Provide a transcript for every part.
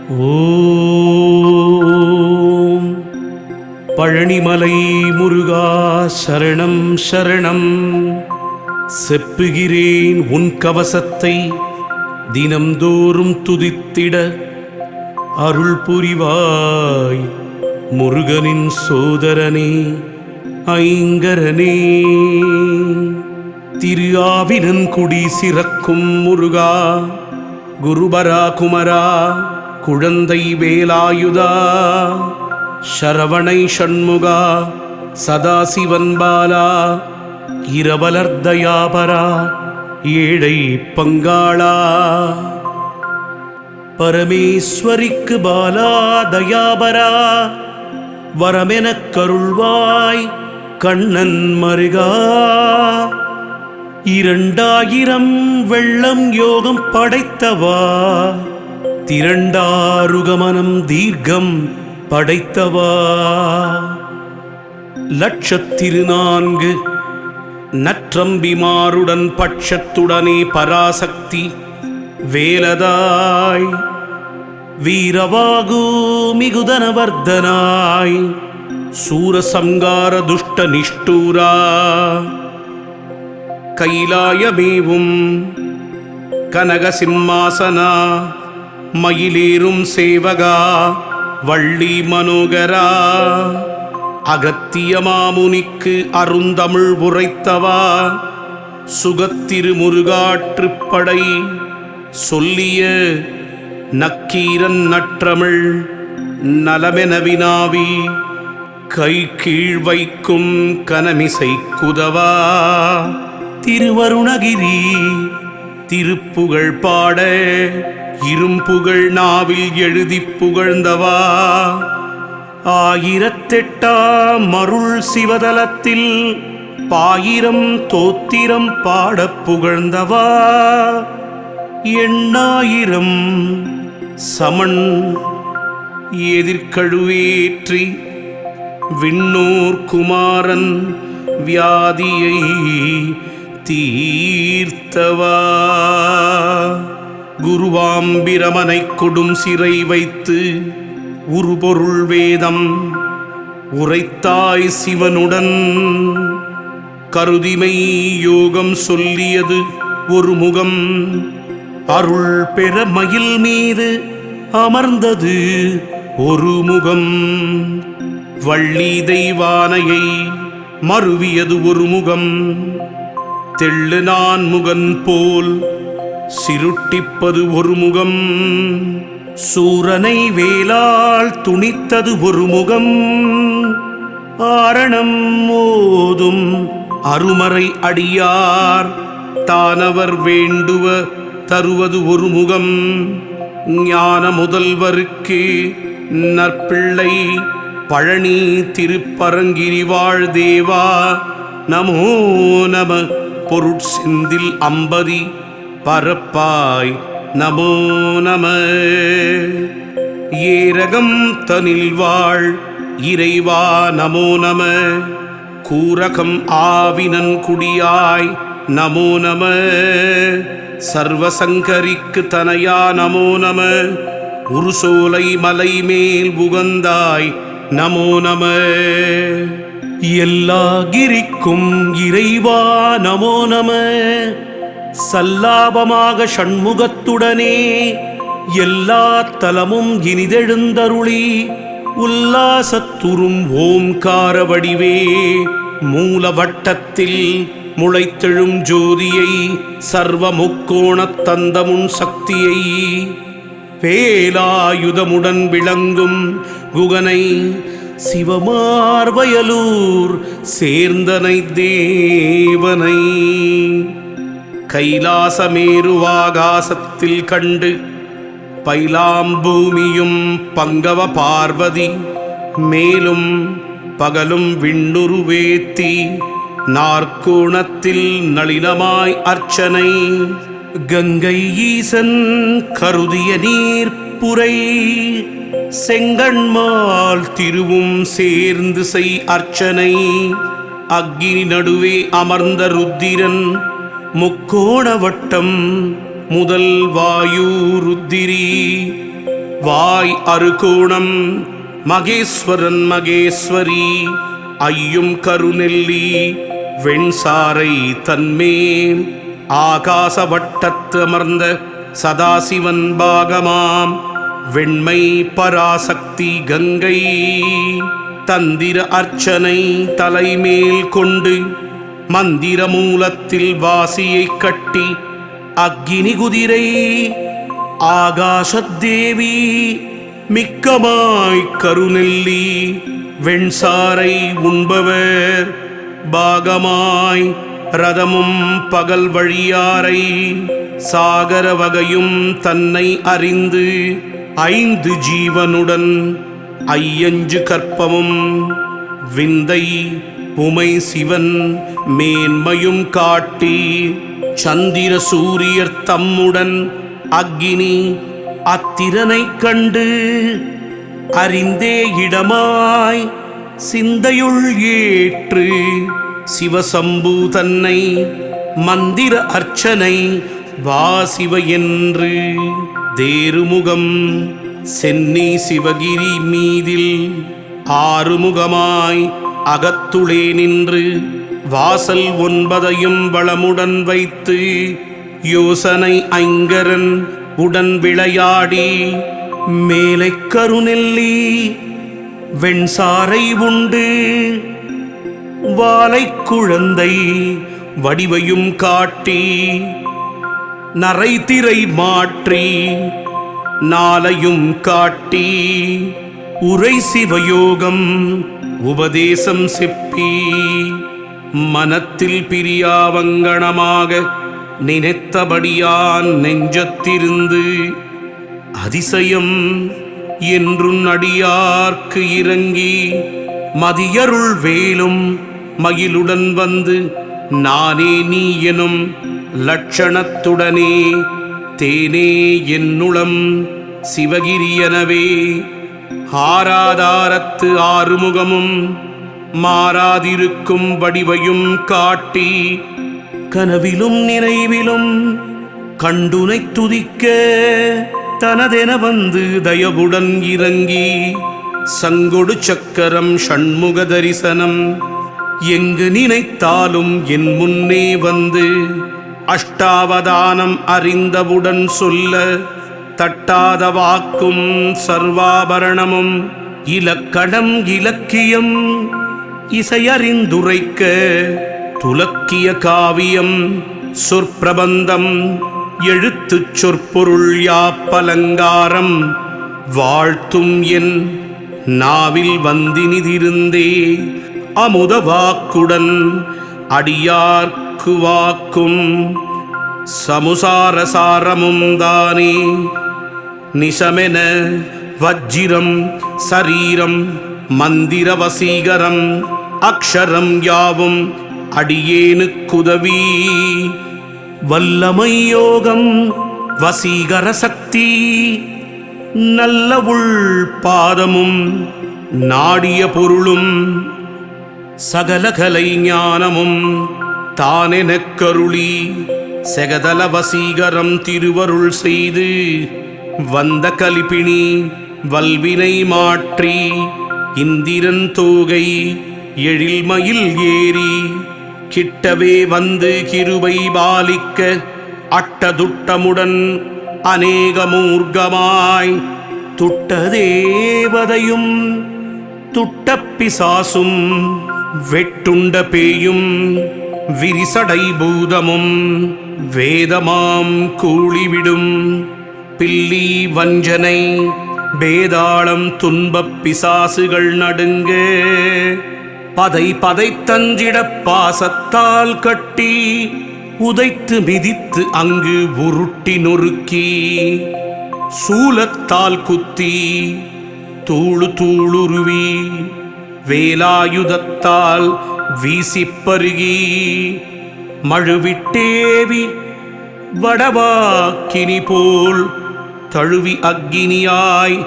ஓம் பழனிமலை முருகா சரணம் சரணம். செப்புகிறேன் உன் கவசத்தை தினம்தோறும் துதித்திட அருள் புரிவாய் முருகனின் சோதரனே ஐங்கரனே. திரு ஆவினன்குடி சிறக்கும் முருகா குருபரா குமரா குழந்தை வேலாயுதா சரவணை சண்முகா சதாசிவன் பாலா இரவலர்தயாபரா ஏழை பங்காளா. பரமேஸ்வரிக்கு பாலா தயாபரா வரமெனக் கருள்வாய் கண்ணன் மருகா. 2000 வெள்ளம் யோகம் படைத்தவா திரண்டாருகமனம் தீர்க்கம் படைத்தவா. 104 நற்றம்பிமாருடன் பட்சத்துடனே பராசக்தி வேலதாய் வீரவாகு மிகுதனவர்தனாய் சூரசங்கார துஷ்ட நிஷ்டூரா. கைலாயமேவும் கனகசிம்மாசனா மயிலேறும் சேவகா வள்ளி மனோகரா. அகத்திய மாமுனிக்கு அருந்தமிழ் உரைத்தவா சுகத்திரு முருகாற்றுப்படை சொல்லிய நக்கீரன் நற்றமிழ் நலமென வினாவி கை கீழ் வைக்கும் கனமிசை குதவா. திருவருணகிரி திருப்புகழ் பாட இரும்புகழ் நாவில் எழுதி புகழ்ந்தவா. 1008 மருள் சிவதலத்தில் 1000 தோத்திரம் பாட புகழ்ந்தவா. 8000 சமன் எதிர்கழுவேற்றி விண்ணோர் குமாரன் வியாதியை தீர்த்தவா. குருவாம்பிரமனை கொடும் சிறை வைத்து உருபொருள் வேதம் உரைத்தாய் சிவனுடன். கருதிமை யோகம் சொல்லியது ஒரு முகம் அருள் பெற மயில் மீது அமர்ந்தது ஒரு முகம். வள்ளி தெய்வானையை மருவியது ஒரு முகம் தெள்ளு நான் முகன் போல் சிருட்டிப்பது ஒரு முகம். சூரனை வேலால் துணித்தது ஒரு முகம். ஆரணம் மோதும் அருமறை அடியார் தானவர் வேண்டுவ தருவது ஒரு முகம். ஞான முதல்வருக்கு நற்பிள்ளை பழனி திருப்பரங்கிரி வாழ் தேவா நமோ நம. பொருட்செந்தில் அம்பதி பரப்பாய் நமோ நம. ஏரகம் தனில் வாழ் இறைவா நமோ நம. கூரகம் ஆவினன் குடியாய் நமோ நம. சர்வசங்கரிக்கு தனையா நமோ நம. உருசோலை மலை மேல் உகந்தாய் நமோ நம. எல்லா கிரிக்கும் இறைவா நமோ நம. சல்லாபமாக ஷண்முகத்துடனே எல்லா தலமும் இனிதெழுந்தருளி உல்லாசத்துறும் ஓம்கார வடிவே. மூலவட்டத்தில் முளைத்தெழும் ஜோதியை சர்வ முக்கோணத் தந்தமுன் சக்தியை வேலாயுதமுடன் விளங்கும் குகனை சிவமார்வயலூர் சேர்ந்தனை தேவனை. கைலாசமேருவாகாசத்தில் கண்டு பைலாம்பூமியும் பங்கவ பார்வதி மேலும் பகலும் விண்ணுருவேத்தி நாற்கோணத்தில் நளினமாய் அர்ச்சனை. கங்கை ஈசன் கருதிய நீர்ப்புரை செங்கண்மால் திருவும் சேர்ந்து செய் அர்ச்சனை. அக்கினி நடுவே அமர்ந்த ருத்திரன் முக்கோண வட்டம் முதல் வாயு ருத்திரி வாய் அறுகோணம் மகேஸ்வரன் மகேஸ்வரி ஐயும் கருநெல்லி வெண்சாரை தன்மேல் ஆகாச வட்டத்து அமர்ந்த சதாசிவன் பாகமாம் வெண்மை பராசக்தி கங்கை தந்திர அர்ச்சனை தலைமேல் கொண்டு மந்திர மூலத்தில் வாசியை கட்டி அக்கினி குதிரை ஆகாசத்தேவி மிக்கமாய் கருநெல்லி வெண்சாரை உண்பவர் பாகமாய் ரதமும் பகல் வழியாரை சாகர வகையும் தன்னை அறிந்து 5 ஜீவனுடன் ஐயஞ்சு கற்பமும் விந்தை உமை சிவன் மேன்மையும் காட்டி சந்திர சூரியர் தம்முடன் அக்கினி அத்திரனை கண்டு அறிந்தே இடமாய் சிந்தையுள் ஏற்று சிவசம்பு தன்னை மந்திர அர்ச்சனை வாசிவ என்று தேருமுகம் சென்னி சிவகிரி மீதில் ஆறுமுகமாய் அகத்துளே நின்று வாசல் 9 வளமுடன் வைத்து யோசனை ஐங்கரன் உடன் விளையாடி மேலை கருநெல்லி வெண்சாரை உண்டு வாலை குழந்தை வடிவையும் காட்டி நரைத்திரை மாற்றி நாளையும் காட்டி உரை சிவயோகம் உபதேசம் செப்பி மனத்தில் பிரியாவங்கணமாக நினைத்தபடியான் நெஞ்சத்திருந்து அதிசயம் என்றும் அடியார்க்கு இறங்கி மதியருள் வேலும் மயிலுடன் வந்து நானே நீ எனும் லட்சணத்துடனே தேனே என்னுளம் சிவகிரியனவே ஆராதாரத்து ஆறுமுகமும் மாறாதிருக்கும் வடிவையும் காட்டி கனவிலும் நினைவிலும் கண்டுனை துதிக்க தனதென வந்து தயவுடன் இறங்கி சங்கொடு சக்கரம் ஷண்முக தரிசனம் எங்கு நினைத்தாலும் என் முன்னே வந்து அஷ்டாவதானம் அறிந்தவுடன் சொல்ல தட்டாத வாக்கும் சர்வாபரணமும் இலக்கணம் இலக்கியம் இசையறிந்துரைக்க துலக்கிய காவியம் சொற்பிரபந்தம் எழுத்துச் சொற்பொருள் யாப்பலங்காரம் வாழ்த்தும் என் நாவில் வந்தினிதிருந்தே அமுத வாக்குடன் அடியார்க்கு வாக்கும் சமுசாரசாரமும் தானே நிசமென வஜ்ஜிரம் சரீரம் மந்திர வசீகரம் அக்ஷரம் யாவும் அடியேனுக்குதவி வல்லமை யோகம் வசீகர சக்தி நல்ல உள் பாதமும் நாடிய பொருளும் சகல கலை ஞானமும் தானெனக் கருளி செகதல வசீகரம் திருவருள் செய்து வந்த கலிப்பிணி வல்வினை மாற்றி இந்திரன் தோகை எழில்மயில் ஏறி கிட்டவே வந்து கிருபை பாலிக்க அட்டதுட்டமுடன் அநேகமூர்க்கமாய் துட்ட தேவதையும் துட்ட பிசாசும் வெட்டுண்ட பேயும் விரிசடை பூதமும் வேதமாம் கூளிவிடும் பில்லி வஞ்சனை பேதாளம் துன்பப் பிசாசுகள் நடுங்க பதை பதைத்தஞ்சிட பாசத்தால் கட்டி உதைத்து மிதித்து அங்கு உருட்டி நொறுக்கி சூலத்தால் குத்தி தூளு தூளுருவி வேலாயுதத்தால் வீசிப்பருகி மழுவிட்டேவி வடவாக்கினி போல் தழுவி அக்கினியாய்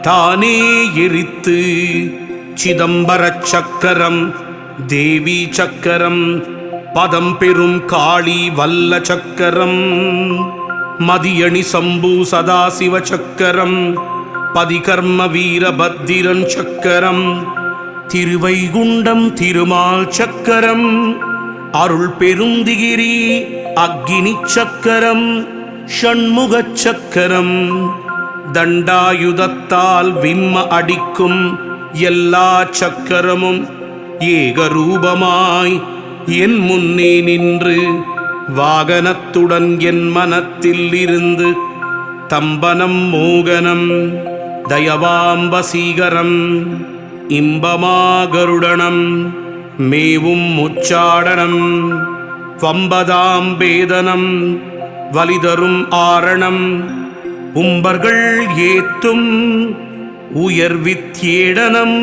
தானே எரித்து சிதம்பர சக்கரம் தேவி சக்கரம் பதம் பெரும் காளி வல்ல சக்கரம் மதியணி சம்பு சதாசிவ சக்கரம் பதிகர்ம வீரபத்திரன் சக்கரம், திருவைகுண்டம் திருமால் சக்கரம், அருள் பெருந்திகிரி அக்கினி சக்கரம், ஷண்முகச் சக்கரம், தண்டாயுதத்தால் விம்ம அடிக்கும் எல்லா சக்கரமும் ஏகரூபமாய் என் முன்னே நின்று வாகனத்துடன் என் மனத்தில் இருந்து தம்பனம் மோகனம் தயவாம்பசீகரம் இன்பமாகருடனம் மேவும் முச்சாடனம் வம்பதாம் பேதனம் வலிதரும் ஆரணம் உம்பர்கள் ஏத்தும் உயர்வித்யேடனம்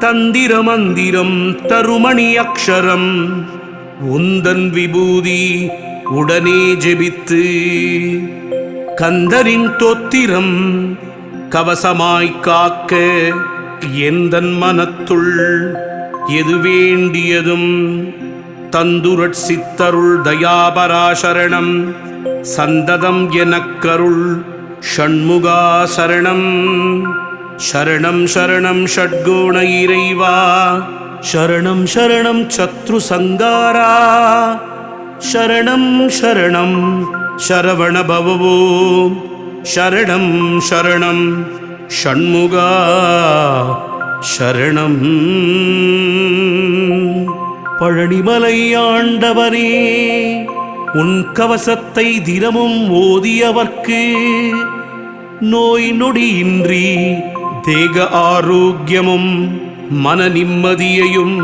தந்திர மந்திரம் தருமணி அக்ஷரம் உந்தன் விபூதி உடனே ஜெபித்து கந்தரின் தோத்திரம் கவசமாய் காக்க எந்தன் மனத்துள் எது வேண்டியதும் தந்துரட் சித்தருள் தயாபராசரணம் சந்ததம் எனக்கருள் ஷண்முகா சரணம். சரணம் சரணம் ஷட்குண இறைவா, சரணம் சரணம் சத்ரு சங்காரா, சரணம் சரணம் சரவண பவவோ, சரணம் சரணம் ஷண்முகா சரணம். பழனிமலை ஆண்டவனே, உன் கவசத்தை தினமும் ஓதியவர்க்கு நோய் நொடியின்றி தேக ஆரோக்கியமும் மன நிம்மதியையும்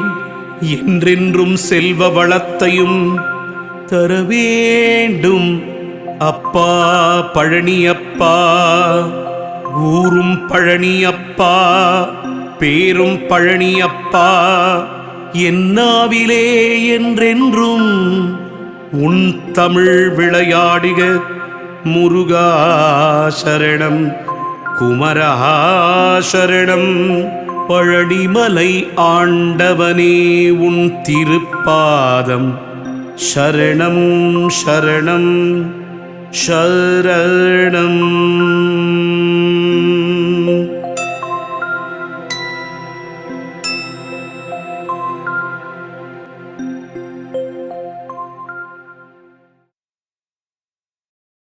என்றென்றும் செல்வ வளத்தையும் தர வேண்டும் அப்பா பழனியப்பா. ஊரும் பழனியப்பா, பேரும் பழனியப்பா, என்னாவிலே என்றென்றும் உன் தமிழ் விளையாடிக முருகா சரணம், குமரா சரணம். பழனிமலை ஆண்டவனே, உன் திருப்பாதம் சரணம் சரணம் சரணம்.